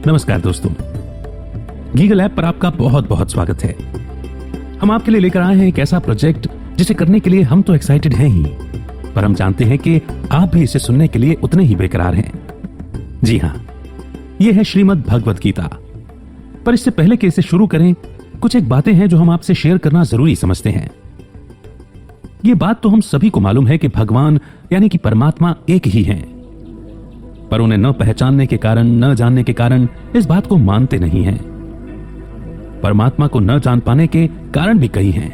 नमस्कार दोस्तों, गीगल ऐप पर आपका बहुत बहुत स्वागत है। हम आपके लिए लेकर आए हैं एक ऐसा प्रोजेक्ट जिसे करने के लिए हम तो एक्साइटेड हैं ही, पर हम जानते हैं कि आप भी इसे सुनने के लिए उतने ही बेकरार हैं। जी हां, यह है श्रीमद् भगवद गीता। पर इससे पहले कि इसे शुरू करें, कुछ एक बातें हैं जो हम आपसे शेयर करना जरूरी समझते हैं। यह बात तो हम सभी को मालूम है कि भगवान यानी कि परमात्मा एक ही हैं, पर उन्हें न पहचानने के कारण, न जानने के कारण इस बात को मानते नहीं हैं। परमात्मा को न जान पाने के कारण भी कई हैं,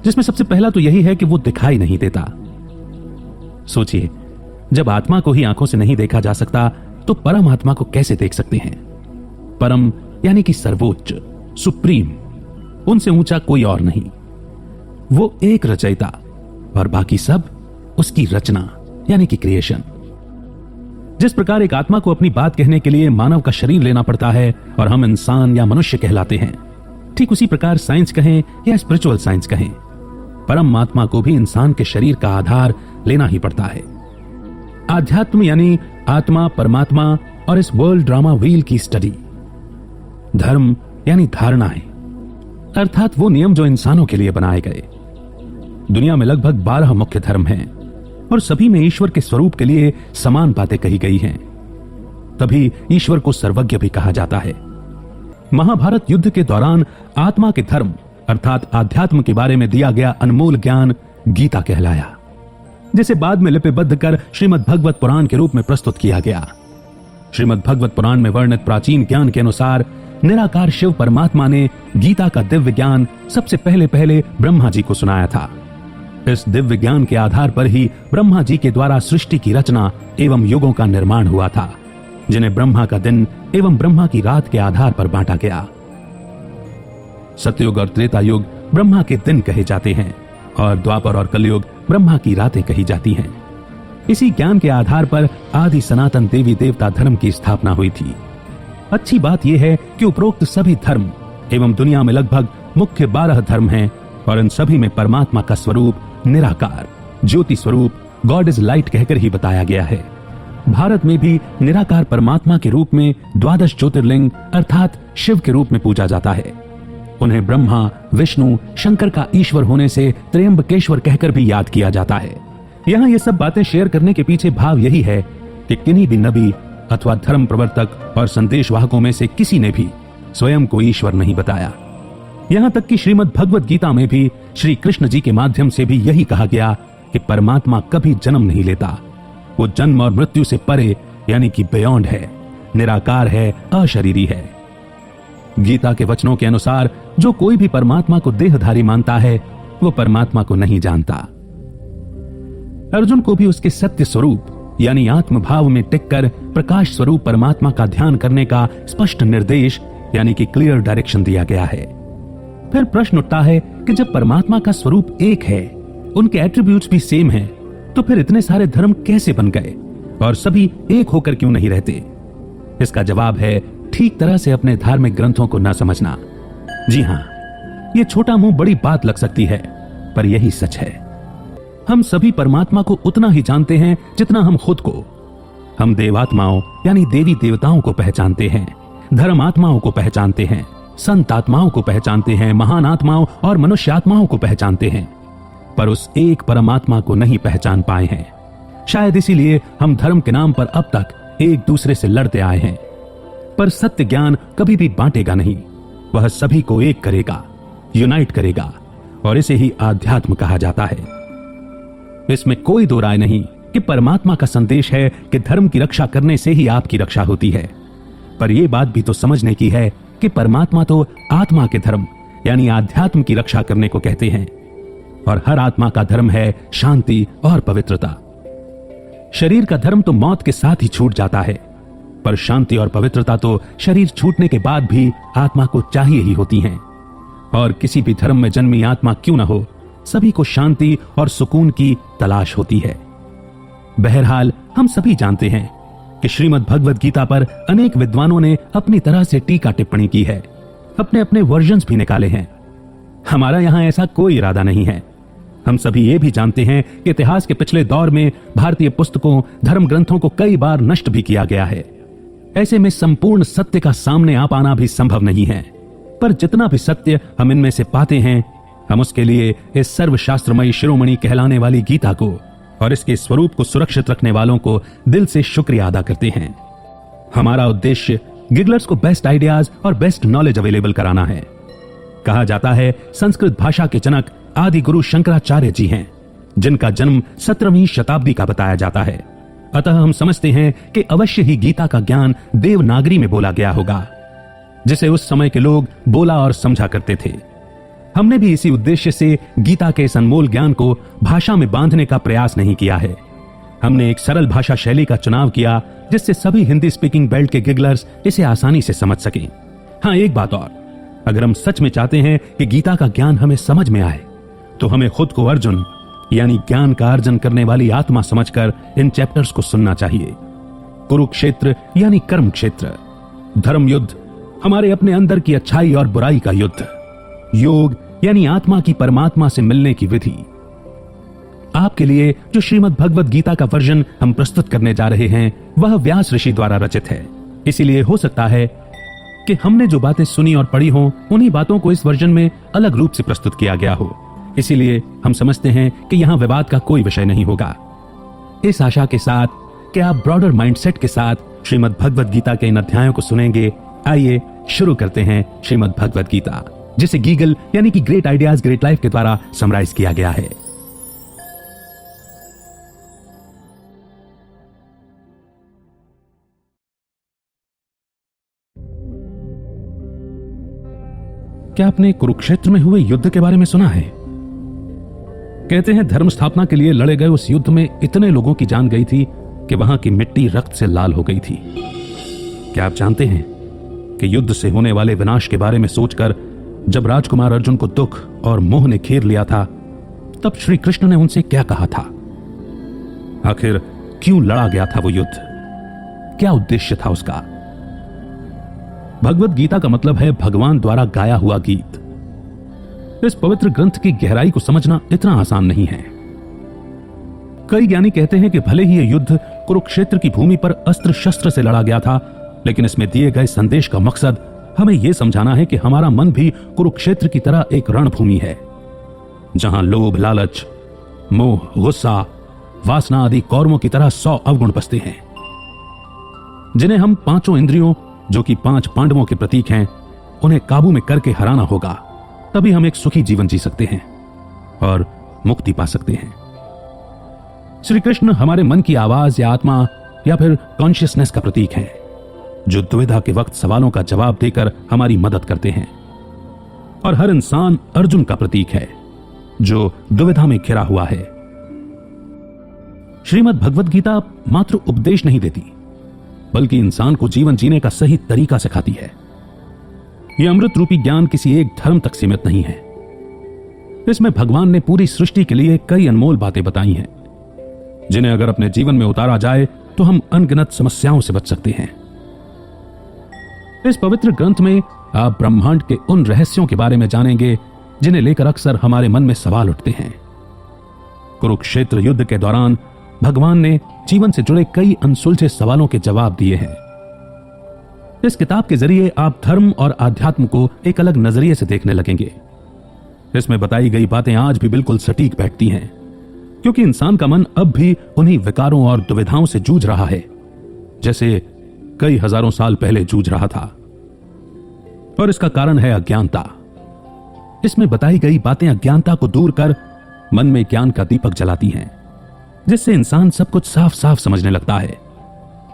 जिसमें सबसे पहला तो यही है कि वो दिखाई नहीं देता। सोचिए, जब आत्मा को ही आंखों से नहीं देखा जा सकता तो परम आत्मा को कैसे देख सकते हैं? परम यानी कि सर्वोच्च, सुप्रीम, उनसे ऊंचा कोई और नहीं। वो एक रचयिता और बाकी सब उसकी रचना यानी कि क्रिएशन। जिस प्रकार एक आत्मा को अपनी बात कहने के लिए मानव का शरीर लेना पड़ता है और हम इंसान या मनुष्य कहलाते हैं, ठीक उसी प्रकार साइंस कहें या स्पिरिचुअल साइंस कहें, परम आत्मा को भी इंसान के शरीर का आधार लेना ही पड़ता है। आध्यात्म यानी आत्मा, परमात्मा और इस वर्ल्ड ड्रामा व्हील की स्टडी। धर्म यानी धारणाएं, अर्थात वो नियम जो इंसानों के लिए बनाए गए। दुनिया में लगभग 12 मुख्य धर्म हैं और सभी में ईश्वर के स्वरूप के लिए समान बातें कही गई हैं। तभी ईश्वर को सर्वज्ञ भी कहा जाता है। महाभारत युद्ध के दौरान आत्मा के धर्म अर्थात आध्यात्म के बारे में दिया गया अनमोल ज्ञान गीता कहलाया, जिसे बाद में लिपिबद्ध कर श्रीमद् भगवत पुराण के रूप में प्रस्तुत किया गया। श्रीमद् भगवत पुराण में वर्णित प्राचीन ज्ञान के अनुसार निराकार शिव परमात्मा ने गीता का दिव्य ज्ञान सबसे पहले ब्रह्मा जी को सुनाया था। इस दिव्य ज्ञान के आधार पर ही ब्रह्मा जी के द्वारा सृष्टि की रचना एवं युगों का निर्माण हुआ था, जिन्हें ब्रह्मा का दिन एवं ब्रह्मा की रात के आधार पर बांटा गया। सतयुग और त्रेता युग ब्रह्मा के दिन कहे जाते हैं और द्वापर और कलयुग ब्रह्मा की रातें कही जाती हैं। इसी ज्ञान के आधार पर आदि सनातन देवी देवता धर्म की स्थापना हुई थी। अच्छी बात यह है कि उपरोक्त सभी धर्म एवं दुनिया में लगभग मुख्य 12 धर्म हैं और इन सभी में परमात्मा का स्वरूप निराकार, ज्योति स्वरूप, गॉड इज लाइट कहकर ही बताया गया है। भारत में भी निराकार परमात्मा के रूप में 12 ज्योतिर्लिंग अर्थात शिव के रूप में पूजा जाता है। उन्हें ब्रह्मा, विष्णु, शंकर का ईश्वर होने से त्र्यंबकेश्वर कहकर भी याद किया जाता है। यहाँ ये सब बातें शेयर करने के पीछे भाव यही है कि किन्हीं भी नबी अथवा धर्म प्रवर्तक और संदेशवाहकों में से किसी ने भी स्वयं को ईश्वर नहीं बताया। यहां तक कि श्रीमद् भगवद गीता में भी श्री कृष्ण जी के माध्यम से भी यही कहा गया कि परमात्मा कभी जन्म नहीं लेता। वो जन्म और मृत्यु से परे यानी कि बियॉन्ड है, निराकार है, अशरीरी है। गीता के वचनों के अनुसार जो कोई भी परमात्मा को देहधारी मानता है वो परमात्मा को नहीं जानता। अर्जुन को भी उसके सत्य स्वरूप यानी आत्म भाव में टिककर प्रकाश स्वरूप परमात्मा का ध्यान करने का स्पष्ट निर्देश यानी कि क्लियर डायरेक्शन दिया गया है। फिर प्रश्न उठता है कि जब परमात्मा का स्वरूप एक है, उनके एट्रीब्यूट्स भी सेम हैं, तो फिर इतने सारे धर्म कैसे बन गए और सभी एक होकर क्यों नहीं रहते? इसका जवाब है ठीक तरह से अपने धार्मिक ग्रंथों को न समझना। जी हां, यह छोटा मुंह बड़ी बात लग सकती है, पर यही सच है। हम सभी परमात्मा को उतना ही जानते हैं जितना हम खुद को। हम देवात्माओं यानी देवी देवताओं को पहचानते हैं, धर्मात्माओं को पहचानते हैं, संत आत्माओं को पहचानते हैं, महान आत्माओं और मनुष्य आत्माओं को पहचानते हैं, पर उस एक परमात्मा को नहीं पहचान पाए हैं। शायद इसीलिए हम धर्म के नाम पर अब तक एक दूसरे से लड़ते आए हैं। पर सत्य ज्ञान कभी भी बांटेगा नहीं, वह सभी को एक करेगा, यूनाइट करेगा, और इसे ही आध्यात्म कहा जाता है। इसमें कोई दो राय नहीं कि परमात्मा का संदेश है कि धर्म की रक्षा करने से ही आपकी रक्षा होती है। पर यह बात भी तो समझने की है कि परमात्मा तो आत्मा के धर्म यानी आध्यात्म की रक्षा करने को कहते हैं, और हर आत्मा का धर्म है शांति और पवित्रता। शरीर का धर्म तो मौत के साथ ही छूट जाता है, पर शांति और पवित्रता तो शरीर छूटने के बाद भी आत्मा को चाहिए ही होती हैं। और किसी भी धर्म में जन्मी आत्मा क्यों न हो, सभी को शांति और सुकून की तलाश होती है। बहरहाल हम सभी जानते हैं कि श्रीमद् भगवद गीता पर अनेक विद्वानों ने अपनी तरह से टीका टिप्पणी की है, अपने अपने वर्जन्स भी निकाले हैं। हमारा यहां ऐसा कोई इरादा नहीं है। हम सभी ये भी जानते हैं कि इतिहास के पिछले दौर में भारतीय पुस्तकों, धर्म ग्रंथों को कई बार नष्ट भी किया गया है। ऐसे में संपूर्ण सत्य का सामने आ पाना भी संभव नहीं है। पर जितना भी सत्य हम इनमें से पाते हैं, हम उसके लिए इस सर्वशास्त्रमयी शिरोमणि कहलाने वाली गीता को और इसके स्वरूप को सुरक्षित रखने वालों को दिल से शुक्रिया अदा करते हैं। हमारा उद्देश्य गिगलर्स को बेस्ट आइडियाज और बेस्ट नॉलेज अवेलेबल कराना है। कहा जाता है संस्कृत भाषा के जनक आदि गुरु शंकराचार्य जी हैं, जिनका जन्म 17वीं शताब्दी का बताया जाता है। अतः हम समझते हैं कि अवश्य ही गीता का ज्ञान देवनागरी में बोला गया होगा, जिसे उस समय के लोग बोला और समझा करते थे। हमने भी इसी उद्देश्य से गीता के इस अनमोल ज्ञान को भाषा में बांधने का प्रयास नहीं किया है। हमने एक सरल भाषा शैली का चुनाव किया, जिससे सभी हिंदी स्पीकिंग बेल्ट के गिगलर्स इसे आसानी से समझ सकें। हाँ, एक बात और, अगर हम सच में चाहते हैं कि गीता का ज्ञान हमें समझ में आए, तो हमें खुद को अर्जुन यानी ज्ञान का अर्जन करने वाली आत्मा समझकर इन चैप्टर्स को सुनना चाहिए। कुरुक्षेत्र यानी कर्म क्षेत्र, धर्म युद्ध हमारे अपने अंदर की अच्छाई और बुराई का युद्ध, योग यानी आत्मा की परमात्मा से मिलने की विधि। आपके लिए जो श्रीमद् भगवद गीता का वर्जन हम प्रस्तुत करने जा रहे हैं, वह व्यास ऋषि द्वारा रचित है। इसीलिए हो सकता है कि हमने जो बातें सुनी और पढ़ी हों, उन्हीं बातों को इस वर्जन में अलग रूप से प्रस्तुत किया गया हो। इसीलिए हम समझते हैं कि यहां विवाद का कोई विषय नहीं होगा। इस आशा के साथ कि आप ब्रॉडर माइंडसेट के साथ श्रीमद् भगवद गीता के इन अध्यायों को सुनेंगे, आइए शुरू करते हैं श्रीमद् भगवद गीता, जिसे गीगल यानी कि ग्रेट आइडियाज ग्रेट लाइफ के द्वारा समराइज किया गया है। क्या आपने कुरुक्षेत्र में हुए युद्ध के बारे में सुना है? कहते हैं धर्म स्थापना के लिए लड़े गए उस युद्ध में इतने लोगों की जान गई थी कि वहां की मिट्टी रक्त से लाल हो गई थी। क्या आप जानते हैं कि युद्ध से होने वाले विनाश के बारे में सोचकर जब राजकुमार अर्जुन को दुख और मोह ने घेर लिया था, तब श्री कृष्ण ने उनसे क्या कहा था? आखिर क्यों लड़ा गया था वो युद्ध? क्या उद्देश्य था उसका? भगवद गीता का मतलब है भगवान द्वारा गाया हुआ गीत। इस पवित्र ग्रंथ की गहराई को समझना इतना आसान नहीं है। कई ज्ञानी कहते हैं कि भले ही यह युद्ध कुरुक्षेत्र की भूमि पर अस्त्र शस्त्र से लड़ा गया था, लेकिन इसमें दिए गए संदेश का मकसद हमें यह समझाना है कि हमारा मन भी कुरुक्षेत्र की तरह एक रणभूमि है, जहां लोभ, लालच, मोह, गुस्सा, वासना आदि कौरवों की तरह 100 अवगुण बसते हैं, जिन्हें हम पांचों इंद्रियों, जो कि 5 पांडवों के प्रतीक हैं, उन्हें काबू में करके हराना होगा। तभी हम एक सुखी जीवन जी सकते हैं और मुक्ति पा सकते हैं। श्री कृष्ण हमारे मन की आवाज या आत्मा या फिर कॉन्शियसनेस का प्रतीक है, जो दुविधा के वक्त सवालों का जवाब देकर हमारी मदद करते हैं। और हर इंसान अर्जुन का प्रतीक है, जो दुविधा में घिरा हुआ है। श्रीमद् भगवद गीता मात्र उपदेश नहीं देती, बल्कि इंसान को जीवन जीने का सही तरीका सिखाती है। यह अमृत रूपी ज्ञान किसी एक धर्म तक सीमित नहीं है। इसमें भगवान ने पूरी सृष्टि के लिए कई अनमोल बातें बताई हैं, जिन्हें अगर अपने जीवन में उतारा जाए तो हम अनगिनत समस्याओं से बच सकते हैं। इस पवित्र ग्रंथ में आप ब्रह्मांड के उन रहस्यों के बारे में जानेंगे जिन्हें लेकर अक्सर हमारे मन में सवाल उठते हैं। कुरुक्षेत्र युद्ध के दौरान भगवान ने जीवन से जुड़े कई अनसुलझे सवालों के जवाब दिए हैं। इस किताब के जरिए आप धर्म और आध्यात्म को एक अलग नजरिए से देखने लगेंगे। इसमें बताई गई बातें आज भी बिल्कुल सटीक बैठती हैं, क्योंकि इंसान का मन अब भी उन्हीं विकारों और दुविधाओं से जूझ रहा है, जैसे कई हजारों साल पहले जूझ रहा था। और इसका कारण है अज्ञानता। इसमें बताई गई बातें अज्ञानता को दूर कर मन में ज्ञान का दीपक जलाती हैं, जिससे इंसान सब कुछ साफ साफ समझने लगता है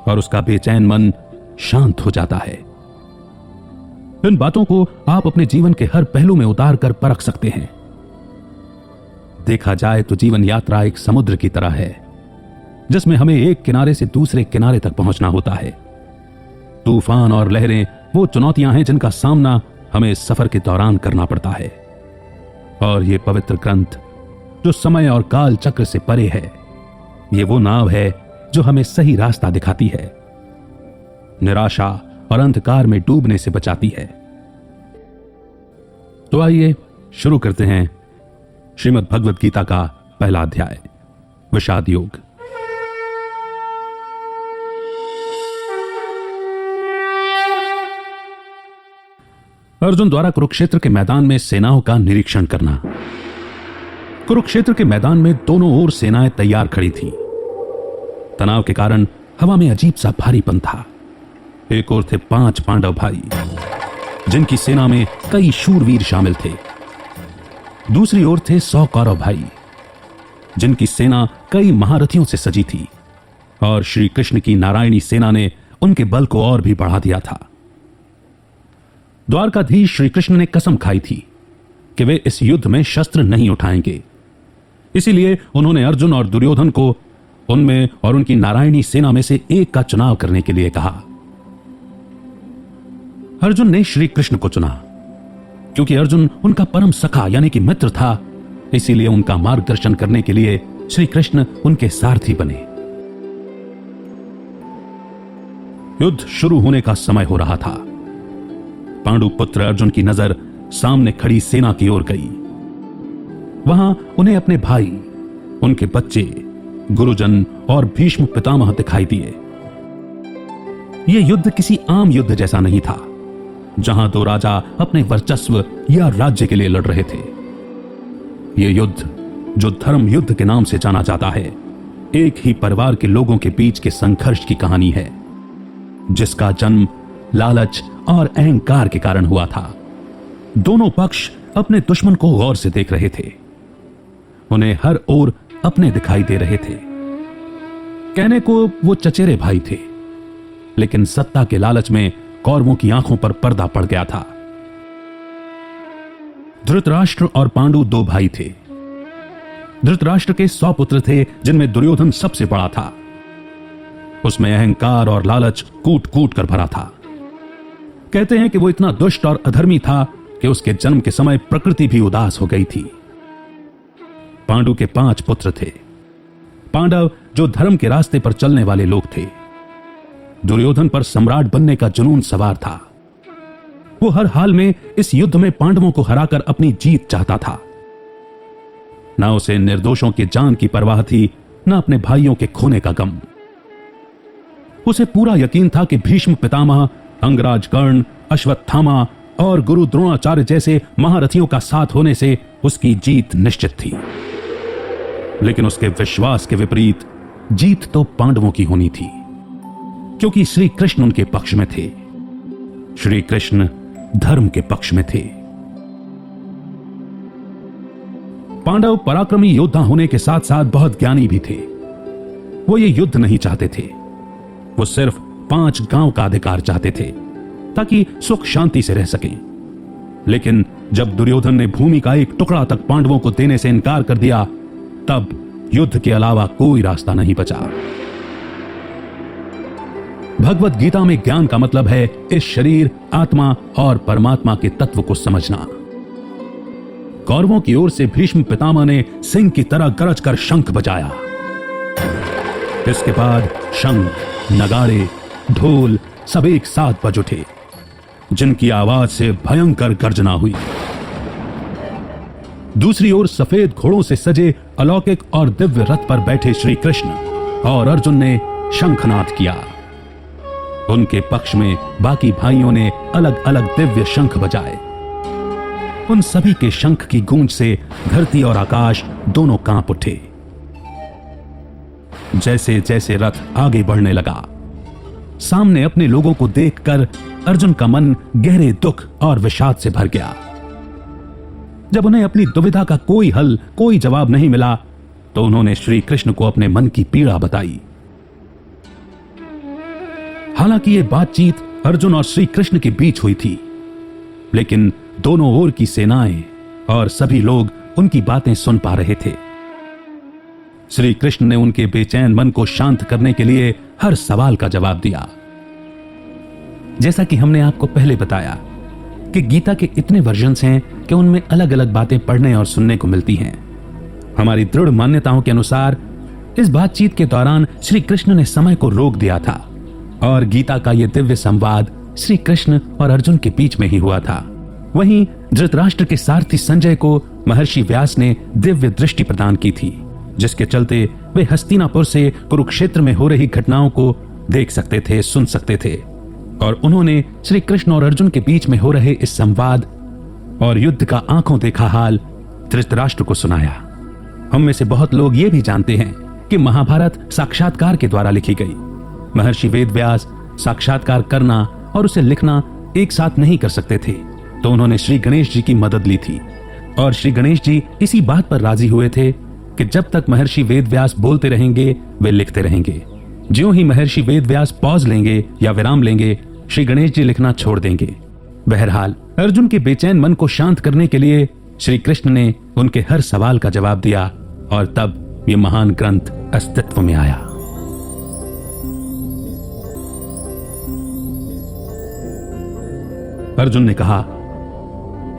और उसका बेचैन मन शांत हो जाता है। इन बातों को आप अपने जीवन के हर पहलू में उतार कर परख सकते हैं। देखा जाए तो जीवन यात्रा एक समुद्र की तरह है, जिसमें हमें एक किनारे से दूसरे किनारे तक पहुंचना होता है। तूफान और लहरें वो चुनौतियां हैं जिनका सामना हमें इस सफर के दौरान करना पड़ता है। और ये पवित्र ग्रंथ, जो समय और काल चक्र से परे है, ये वो नाव है जो हमें सही रास्ता दिखाती है, निराशा और अंधकार में डूबने से बचाती है। तो आइए शुरू करते हैं श्रीमद् भगवद गीता का पहला अध्याय, विषाद योग। अर्जुन द्वारा कुरुक्षेत्र के मैदान में सेनाओं का निरीक्षण करना। कुरुक्षेत्र के मैदान में दोनों ओर सेनाएं तैयार खड़ी थीं। तनाव के कारण हवा में अजीब सा भारीपन था। एक ओर थे 5 पांडव भाई, जिनकी सेना में कई शूरवीर शामिल थे। दूसरी ओर थे 100 कौरव भाई, जिनकी सेना कई महारथियों से सजी थी, और श्री कृष्ण की नारायणी सेना ने उनके बल को और भी बढ़ा दिया था। द्वारकाधीश श्री कृष्ण ने कसम खाई थी कि वे इस युद्ध में शस्त्र नहीं उठाएंगे। इसीलिए उन्होंने अर्जुन और दुर्योधन को उनमें और उनकी नारायणी सेना में से एक का चुनाव करने के लिए कहा। अर्जुन ने श्री कृष्ण को चुना, क्योंकि अर्जुन उनका परम सखा यानी कि मित्र था। इसीलिए उनका मार्गदर्शन करने के लिए श्री कृष्ण उनके सारथी बने। युद्ध शुरू होने का समय हो रहा था। पांडु पुत्र अर्जुन की नजर सामने खड़ी सेना की ओर गई। वहां उन्हें अपने भाई, उनके बच्चे, गुरुजन और भीष्म पितामह दिखाई दिए। यह युद्ध किसी आम युद्ध जैसा नहीं था, जहां दो राजा अपने वर्चस्व या राज्य के लिए लड़ रहे थे। यह युद्ध, जो धर्म युद्ध के नाम से जाना जाता है, एक ही परिवार के लोगों के बीच के संघर्ष की कहानी है, जिसका जन्म लालच और अहंकार के कारण हुआ था। दोनों पक्ष अपने दुश्मन को गौर से देख रहे थे। उन्हें हर ओर अपने दिखाई दे रहे थे। कहने को वो चचेरे भाई थे, लेकिन सत्ता के लालच में कौरवों की आंखों पर पर्दा पड़ गया था। धृतराष्ट्र और पांडु 2 भाई थे। धृतराष्ट्र के 100 पुत्र थे, जिनमें दुर्योधन सबसे बड़ा था। उसमें अहंकार और लालच कूट कूट कर भरा था। कहते हैं कि वो इतना दुष्ट और अधर्मी था कि उसके जन्म के समय प्रकृति भी उदास हो गई थी। पांडु के 5 पुत्र थे। पांडव जो धर्म के रास्ते पर चलने वाले लोग थे। दुर्योधन पर सम्राट बनने का जुनून सवार था। वो हर हाल में इस युद्ध में पांडवों को हराकर अपनी जीत चाहता था। ना उसे निर्दोषों की जान की परवाह थी, ना अपने भाइयों के खोने का गम। उसे पूरा यकीन था कि भीष्म पितामह, अंगराज कर्ण, अश्वत्थामा और गुरु द्रोणाचार्य जैसे महारथियों का साथ होने से उसकी जीत निश्चित थी। लेकिन उसके विश्वास के विपरीत जीत तो पांडवों की होनी थी, क्योंकि श्री कृष्ण उनके पक्ष में थे। श्री कृष्ण धर्म के पक्ष में थे। पांडव पराक्रमी योद्धा होने के साथ साथ बहुत ज्ञानी भी थे। वो ये युद्ध नहीं चाहते थे। वो सिर्फ 5 गांव का अधिकार चाहते थे, ताकि सुख शांति से रह सकें। लेकिन जब दुर्योधन ने भूमि का एक टुकड़ा तक पांडवों को देने से इनकार कर दिया, तब युद्ध के अलावा कोई रास्ता नहीं बचा। भगवत गीता में ज्ञान का मतलब है इस शरीर, आत्मा और परमात्मा के तत्व को समझना। कौरवों की ओर से भीष्म पितामह ने सिंह की तरह गरज कर शंख बजाया। इसके बाद शंख, नगाड़े, ढोल सब एक साथ बज उठे, जिनकी आवाज से भयंकर गर्जना हुई। दूसरी ओर सफेद घोड़ों से सजे अलौकिक और दिव्य रथ पर बैठे श्री कृष्ण और अर्जुन ने शंखनाद किया। उनके पक्ष में बाकी भाइयों ने अलग अलग दिव्य शंख बजाए। उन सभी के शंख की गूंज से धरती और आकाश दोनों कांप उठे। जैसे जैसे रथ आगे बढ़ने लगा, सामने अपने लोगों को देखकर अर्जुन का मन गहरे दुख और विषाद से भर गया। जब उन्हें अपनी दुविधा का कोई हल, कोई जवाब नहीं मिला, तो उन्होंने श्री कृष्ण को अपने मन की पीड़ा बताई। हालांकि यह बातचीत अर्जुन और श्री कृष्ण के बीच हुई थी, लेकिन दोनों ओर की सेनाएं और सभी लोग उनकी बातें सुन पा रहे थे। श्री कृष्ण ने उनके बेचैन मन को शांत करने के लिए हर सवाल का जवाब दिया। जैसा कि हमने आपको पहले बताया कि गीता के इतने वर्जन्स हैं कि उनमें अलग अलग बातें पढ़ने और सुनने को मिलती हैं। हमारी दृढ़ मान्यताओं के अनुसार इस बातचीत के दौरान श्री कृष्ण ने समय को रोक दिया था और गीता का यह दिव्य संवाद श्री कृष्ण और अर्जुन के बीच में ही हुआ था। वहीं धृतराष्ट्र के सारथी संजय को महर्षि व्यास ने दिव्य दृष्टि प्रदान की थी, जिसके चलते वे हस्तिनापुर से कुरुक्षेत्र में हो रही घटनाओं को देख सकते थे, सुन सकते थे। और उन्होंने श्री कृष्ण और अर्जुन के बीच में हो रहे इस संवाद और युद्ध का आंखों देखा हाल धृतराष्ट्र को सुनाया। हम में से बहुत लोग ये भी जानते हैं कि महाभारत साक्षात्कार के द्वारा लिखी गई। महर्षि वेदव्यास साक्षात्कार करना और उसे लिखना एक साथ नहीं कर सकते थे, तो उन्होंने श्री गणेश जी की मदद ली थी। और श्री गणेश जी इसी बात पर राजी हुए थे कि जब तक महर्षि वेदव्यास बोलते रहेंगे वे लिखते रहेंगे। ज्यों ही महर्षि वेदव्यास पॉज लेंगे या विराम लेंगे, श्री गणेश जी लिखना छोड़ देंगे। बहरहाल अर्जुन के बेचैन मन को शांत करने के लिए श्री कृष्ण ने उनके हर सवाल का जवाब दिया और तब ये महान ग्रंथ अस्तित्व में आया। अर्जुन ने कहा,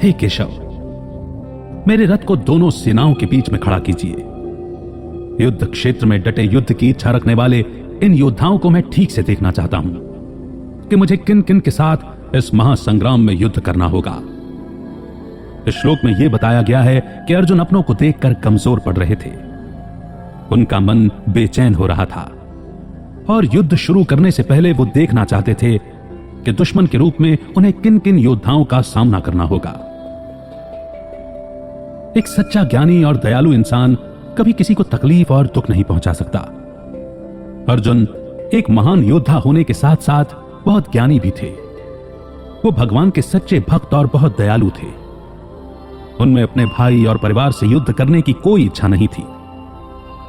हे केशव, मेरे रथ को दोनों सेनाओं के बीच में खड़ा कीजिए। युद्ध क्षेत्र में डटे युद्ध की इच्छा रखने वाले इन योद्धाओं को मैं ठीक से देखना चाहता हूं कि मुझे किन किन के साथ इस महासंग्राम में युद्ध करना होगा। इस श्लोक में यह बताया गया है कि अर्जुन अपनों को देखकर कमजोर पड़ रहे थे। उनका मन बेचैन हो रहा था और युद्ध शुरू करने से पहले वो देखना चाहते थे कि दुश्मन के रूप में उन्हें किन किन योद्धाओं का सामना करना होगा। एक सच्चा ज्ञानी और दयालु इंसान कभी किसी को तकलीफ और दुख नहीं पहुंचा सकता। अर्जुन एक महान योद्धा होने के साथ साथ बहुत ज्ञानी भी थे। वो भगवान के सच्चे भक्त और बहुत दयालु थे। उनमें अपने भाई और परिवार से युद्ध करने की कोई इच्छा नहीं थी।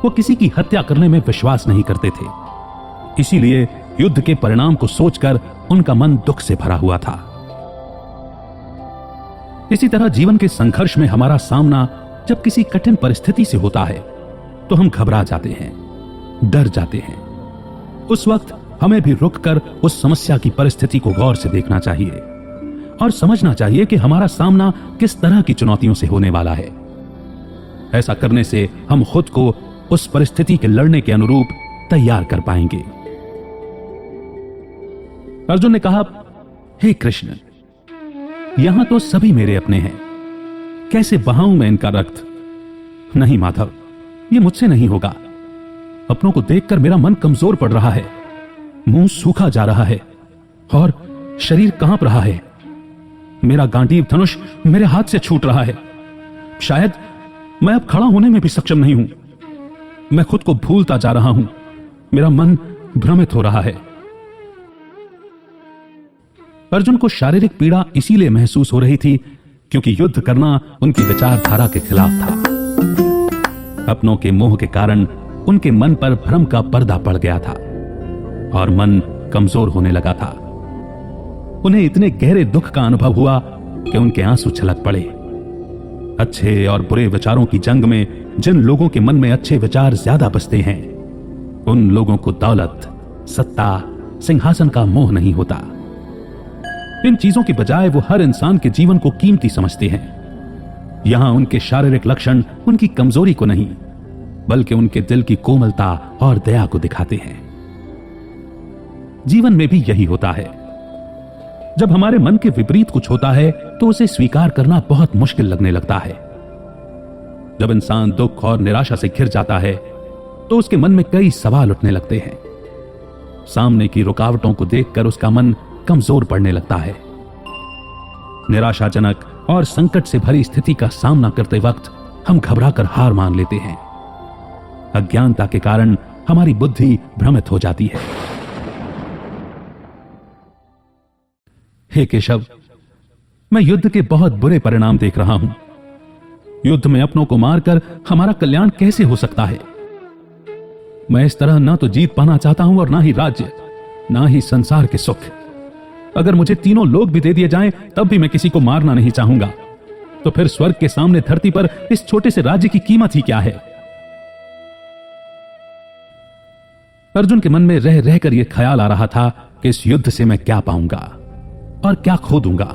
वो किसी की हत्या करने में विश्वास नहीं करते थे। इसीलिए युद्ध के परिणाम को सोचकर उनका मन दुख से भरा हुआ था। इसी तरह जीवन के संघर्ष में हमारा सामना जब किसी कठिन परिस्थिति से होता है तो हम घबरा जाते हैं, डर जाते हैं। उस वक्त हमें भी रुककर उस समस्या की परिस्थिति को गौर से देखना चाहिए और समझना चाहिए कि हमारा सामना किस तरह की चुनौतियों से होने वाला है। ऐसा करने से हम खुद को उस परिस्थिति के लड़ने के अनुरूप तैयार कर पाएंगे। अर्जुन ने कहा, हे कृष्ण, यहां तो सभी मेरे अपने हैं, कैसे बहाऊं मैं इनका रक्त? नहीं माधव, ये मुझसे नहीं होगा। अपनों को देखकर मेरा मन कमजोर पड़ रहा है, मुंह सूखा जा रहा है और शरीर कांप रहा है। मेरा गांडीव धनुष मेरे हाथ से छूट रहा है। शायद मैं अब खड़ा होने में भी सक्षम नहीं हूं। मैं खुद को भूलता जा रहा हूं। मेरा मन भ्रमित हो रहा है। अर्जुन को शारीरिक पीड़ा इसीलिए महसूस हो रही थी क्योंकि युद्ध करना उनकी विचारधारा के खिलाफ था। अपनों के मोह के कारण उनके मन पर भ्रम का पर्दा पड़ गया था और मन कमजोर होने लगा था। उन्हें इतने गहरे दुख का अनुभव हुआ कि उनके आंसू छलक पड़े। अच्छे और बुरे विचारों की जंग में जिन लोगों के मन में अच्छे विचार ज्यादा बसते हैं, उन लोगों को दौलत, सत्ता, सिंहासन का मोह नहीं होता। इन चीजों के बजाय वो हर इंसान के जीवन को कीमती समझते हैं। यहां उनके शारीरिक लक्षण उनकी कमजोरी को नहीं, बल्कि उनके दिल की कोमलता और दया को दिखाते हैं। जीवन में भी यही होता है। जब हमारे मन के विपरीत कुछ होता है तो उसे स्वीकार करना बहुत मुश्किल लगने लगता है। जब इंसान दुख और निराशा से घिर जाता है तो उसके मन में कई सवाल उठने लगते हैं। सामने की रुकावटों को देखकर उसका मन कमजोर पड़ने लगता है। निराशाजनक और संकट से भरी स्थिति का सामना करते वक्त हम घबराकर हार मान लेते हैं। अज्ञानता के कारण हमारी बुद्धि भ्रमित हो जाती है। हे केशव, मैं युद्ध के बहुत बुरे परिणाम देख रहा हूं। युद्ध में अपनों को मारकर हमारा कल्याण कैसे हो सकता है? मैं इस तरह ना तो जीत पाना चाहता हूं और ना ही राज्य, ना ही संसार के सुख। अगर मुझे तीनों लोक भी दे दिए जाएं तब भी मैं किसी को मारना नहीं चाहूंगा। तो फिर स्वर्ग के सामने धरती पर इस छोटे से राज्य की कीमत ही क्या है? अर्जुन के मन में रह रहकर यह ख्याल आ रहा था कि इस युद्ध से मैं क्या पाऊंगा और क्या खो दूंगा।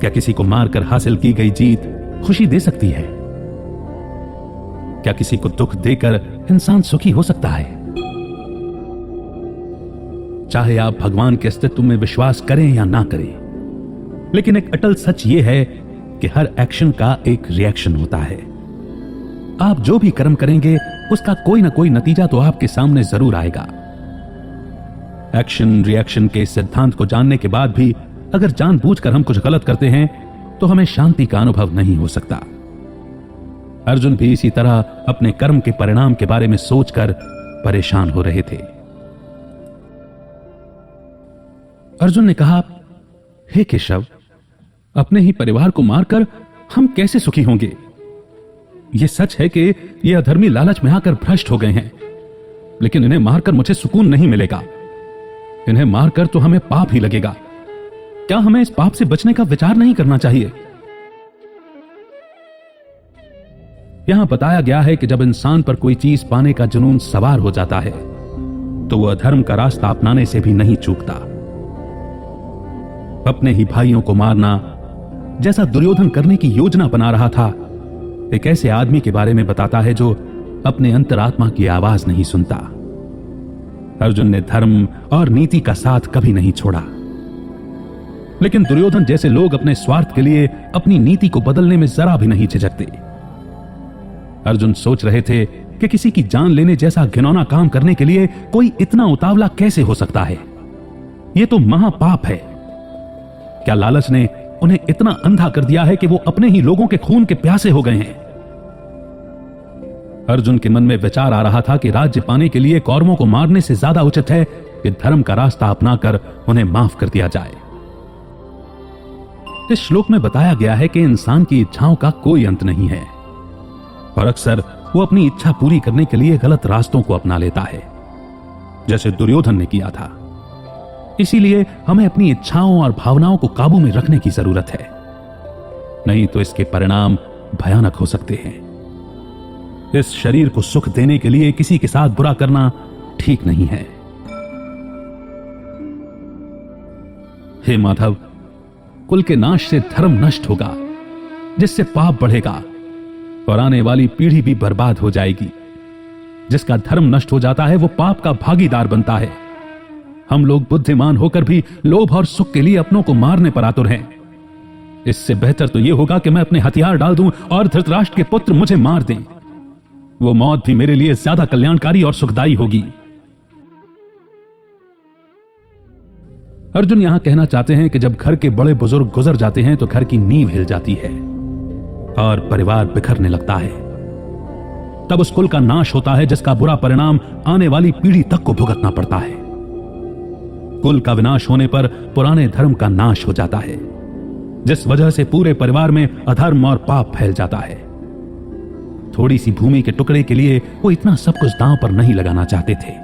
क्या किसी को मारकर हासिल की गई जीत खुशी दे सकती है? क्या किसी को दुख देकर इंसान सुखी हो सकता है? चाहे आप भगवान के अस्तित्व में विश्वास करें या ना करें, लेकिन एक अटल सच यह है कि हर एक्शन का एक रिएक्शन होता है। आप जो भी कर्म करेंगे उसका कोई ना कोई नतीजा तो आपके सामने जरूर आएगा। एक्शन रिएक्शन के सिद्धांत को जानने के बाद भी अगर जानबूझकर हम कुछ गलत करते हैं तो हमें शांति का अनुभव नहीं हो सकता। अर्जुन भी इसी तरह अपने कर्म के परिणाम के बारे में सोचकर परेशान हो रहे थे। अर्जुन ने कहा, हे केशव, अपने ही परिवार को मारकर हम कैसे सुखी होंगे? यह सच है कि ये अधर्मी लालच में आकर भ्रष्ट हो गए हैं, लेकिन इन्हें मारकर मुझे सुकून नहीं मिलेगा। इन्हें मारकर तो हमें पाप ही लगेगा। क्या हमें इस पाप से बचने का विचार नहीं करना चाहिए? यहां बताया गया है कि जब इंसान पर कोई चीज पाने का जुनून सवार हो जाता है तो वह अधर्म का रास्ता अपनाने से भी नहीं चूकता। अपने ही भाइयों को मारना, जैसा दुर्योधन करने की योजना बना रहा था, एक ऐसे आदमी के बारे में बताता है जो अपने अंतरात्मा की आवाज नहीं सुनता। अर्जुन ने धर्म और नीति का साथ कभी नहीं छोड़ा, लेकिन दुर्योधन जैसे लोग अपने स्वार्थ के लिए अपनी नीति को बदलने में जरा भी नहीं झिझकते। अर्जुन सोच रहे थे कि किसी की जान लेने जैसा घिनौना काम करने के लिए कोई इतना उतावला कैसे हो सकता है? यह तो महापाप है। क्या लालच ने उन्हें इतना अंधा कर दिया है कि वो अपने ही लोगों के खून के प्यासे हो गए हैं? अर्जुन के मन में विचार आ रहा था कि राज्य पाने के लिए कौरवों को मारने से ज्यादा उचित है कि धर्म का रास्ता अपनाकर उन्हें माफ कर दिया जाए। इस श्लोक में बताया गया है कि इंसान की इच्छाओं का कोई अंत नहीं है और अक्सर वो अपनी इच्छा पूरी करने के लिए गलत रास्तों को अपना लेता है, जैसे दुर्योधन ने किया था। इसीलिए हमें अपनी इच्छाओं और भावनाओं को काबू में रखने की जरूरत है, नहीं तो इसके परिणाम भयानक हो सकते हैं। इस शरीर को सुख देने के लिए किसी के साथ बुरा करना ठीक नहीं है। हे माधव, कुल के नाश से धर्म नष्ट होगा, जिससे पाप बढ़ेगा और आने वाली पीढ़ी भी बर्बाद हो जाएगी। जिसका धर्म नष्ट हो जाता है वो पाप का भागीदार बनता है। हम लोग बुद्धिमान होकर भी लोभ और सुख के लिए अपनों को मारने पर आतुर हैं। इससे बेहतर तो यह होगा कि मैं अपने हथियार डाल दूं और धृतराष्ट्र के पुत्र मुझे मार दें। वो मौत भी मेरे लिए ज्यादा कल्याणकारी और सुखदायी होगी। अर्जुन यहां कहना चाहते हैं कि जब घर के बड़े बुजुर्ग गुजर जाते हैं तो घर की नींव हिल जाती है और परिवार बिखरने लगता है। तब उस कुल का नाश होता है जिसका बुरा परिणाम आने वाली पीढ़ी तक को भुगतना पड़ता है। कुल का विनाश होने पर पुराने धर्म का नाश हो जाता है, जिस वजह से पूरे परिवार में अधर्म और पाप फैल जाता है। थोड़ी सी भूमि के टुकड़े के लिए वो इतना सब कुछ दांव पर नहीं लगाना चाहते थे।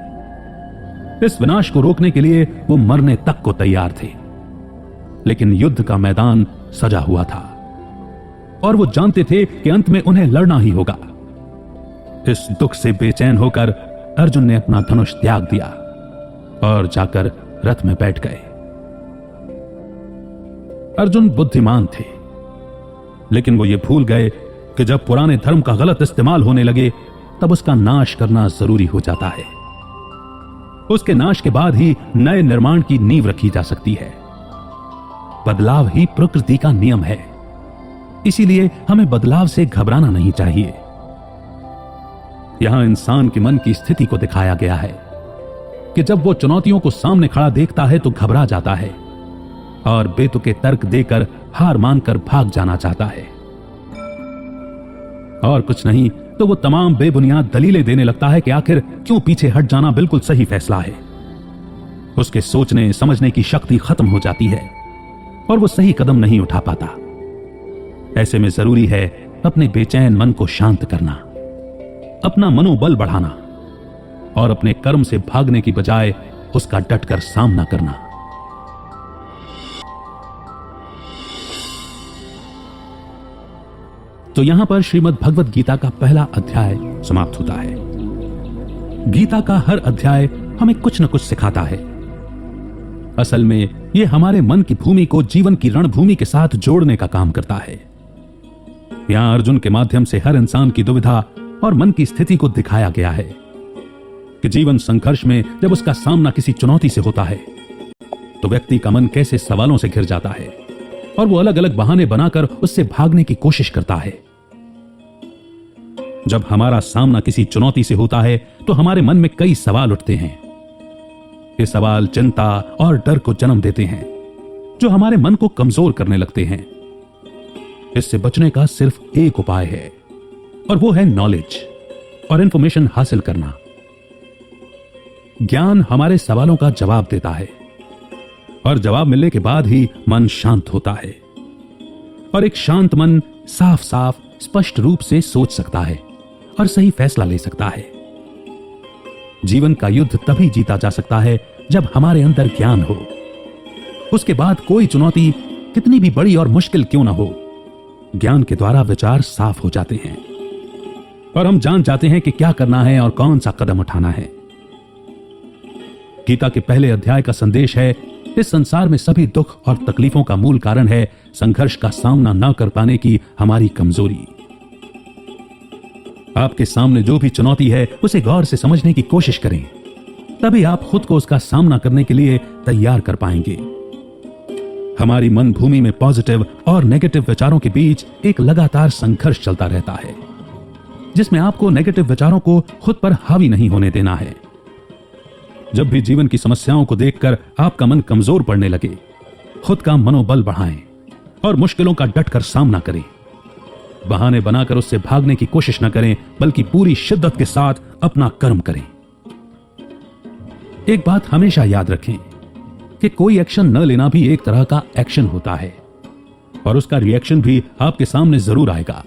इस विनाश को रोकने के लिए वो मरने तक को तैयार थे, लेकिन युद्ध का मैदान सजा हुआ था और वो जानते थे कि अंत में उन्हें लड़ना ही होगा। इस दुख से बेचैन होकर अर्जुन ने अपना धनुष त्याग दिया और जाकर रथ में बैठ गए। अर्जुन बुद्धिमान थे, लेकिन वो ये भूल गए कि जब पुराने धर्म का गलत इस्तेमाल होने लगे तब उसका नाश करना जरूरी हो जाता है। उसके नाश के बाद ही नए निर्माण की नींव रखी जा सकती है। बदलाव ही प्रकृति का नियम है, इसीलिए हमें बदलाव से घबराना नहीं चाहिए। यहां इंसान के मन की स्थिति को दिखाया गया है कि जब वो चुनौतियों को सामने खड़ा देखता है तो घबरा जाता है और बेतुके तर्क देकर हार मानकर भाग जाना चाहता है, और कुछ नहीं तो वो तमाम बेबुनियाद दलीलें देने लगता है कि आखिर क्यों पीछे हट जाना बिल्कुल सही फैसला है। उसके सोचने समझने की शक्ति खत्म हो जाती है और वो सही कदम नहीं उठा पाता। ऐसे में जरूरी है अपने बेचैन मन को शांत करना, अपना मनोबल बढ़ाना और अपने कर्म से भागने की बजाय उसका डटकर सामना करना। तो यहां पर श्रीमद् भगवत गीता का पहला अध्याय समाप्त होता है। गीता का हर अध्याय हमें कुछ न कुछ सिखाता है। असल में यह हमारे मन की भूमि को जीवन की रणभूमि के साथ जोड़ने का काम करता है। यहां अर्जुन के माध्यम से हर इंसान की दुविधा और मन की स्थिति को दिखाया गया है कि जीवन संघर्ष में जब उसका सामना किसी चुनौती से होता है तो व्यक्ति का मन कैसे सवालों से घिर जाता है और वो अलग अलग बहाने बनाकर उससे भागने की कोशिश करता है। जब हमारा सामना किसी चुनौती से होता है तो हमारे मन में कई सवाल उठते हैं। ये सवाल चिंता और डर को जन्म देते हैं, जो हमारे मन को कमजोर करने लगते हैं। इससे बचने का सिर्फ एक उपाय है, और वो है नॉलेज और इंफॉर्मेशन हासिल करना। ज्ञान हमारे सवालों का जवाब देता है, और जवाब मिलने के बाद ही मन शांत होता है, और एक शांत मन साफ साफ स्पष्ट रूप से सोच सकता है और सही फैसला ले सकता है। जीवन का युद्ध तभी जीता जा सकता है जब हमारे अंदर ज्ञान हो। उसके बाद कोई चुनौती कितनी भी बड़ी और मुश्किल क्यों ना हो, ज्ञान के द्वारा विचार साफ हो जाते हैं और हम जान जाते हैं कि क्या करना है और कौन सा कदम उठाना है। गीता के पहले अध्याय का संदेश है, इस संसार में सभी दुख और तकलीफों का मूल कारण है संघर्ष का सामना न कर पाने की हमारी कमजोरी। आपके सामने जो भी चुनौती है उसे गौर से समझने की कोशिश करें, तभी आप खुद को उसका सामना करने के लिए तैयार कर पाएंगे। हमारी मन भूमि में पॉजिटिव और नेगेटिव विचारों के बीच एक लगातार संघर्ष चलता रहता है, जिसमें आपको नेगेटिव विचारों को खुद पर हावी नहीं होने देना है। जब भी जीवन की समस्याओं को देखकर आपका मन कमजोर पड़ने लगे, खुद का मनोबल बढ़ाएं और मुश्किलों का डटकर सामना करें। बहाने बनाकर उससे भागने की कोशिश न करें, बल्कि पूरी शिद्दत के साथ अपना कर्म करें। एक बात हमेशा याद रखें कि कोई एक्शन न लेना भी एक तरह का एक्शन होता है, और उसका रिएक्शन भी आपके सामने जरूर आएगा।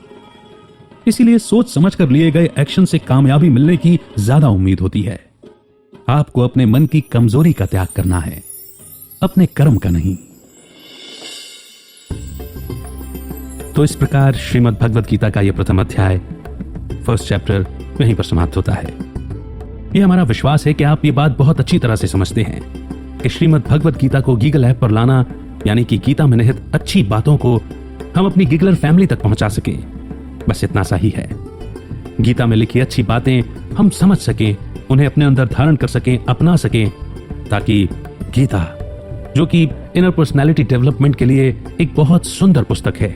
इसीलिए सोच समझकर लिए गए एक्शन से कामयाबी मिलने की ज्यादा उम्मीद होती है। आपको अपने मन की कमजोरी का त्याग करना है, अपने कर्म का नहीं। तो इस प्रकार श्रीमद् भगवद गीता का यह प्रथम अध्याय, फर्स्ट चैप्टर, वहीं पर समाप्त होता है। यह हमारा विश्वास है कि आप ये बात बहुत अच्छी तरह से समझते हैं कि श्रीमद् भगवद गीता को गीगल ऐप पर लाना, यानी कि गीता में निहित अच्छी बातों को हम अपनी गिगलर फैमिली तक पहुंचा सकें, बस इतना सा ही है। गीता में लिखी अच्छी बातें हम समझ सकें, उन्हें अपने अंदर धारण कर सकें, अपना सकें, ताकि गीता, जो कि इनर पर्सनैलिटी डेवलपमेंट के लिए एक बहुत सुंदर पुस्तक है,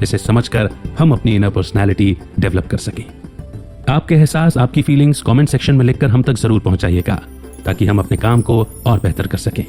इसे समझकर हम अपनी इनर पर्सनैलिटी डेवलप कर सकें। आपके एहसास, आपकी फीलिंग्स कमेंट सेक्शन में लिखकर हम तक जरूर पहुंचाइएगा, ताकि हम अपने काम को और बेहतर कर सकें।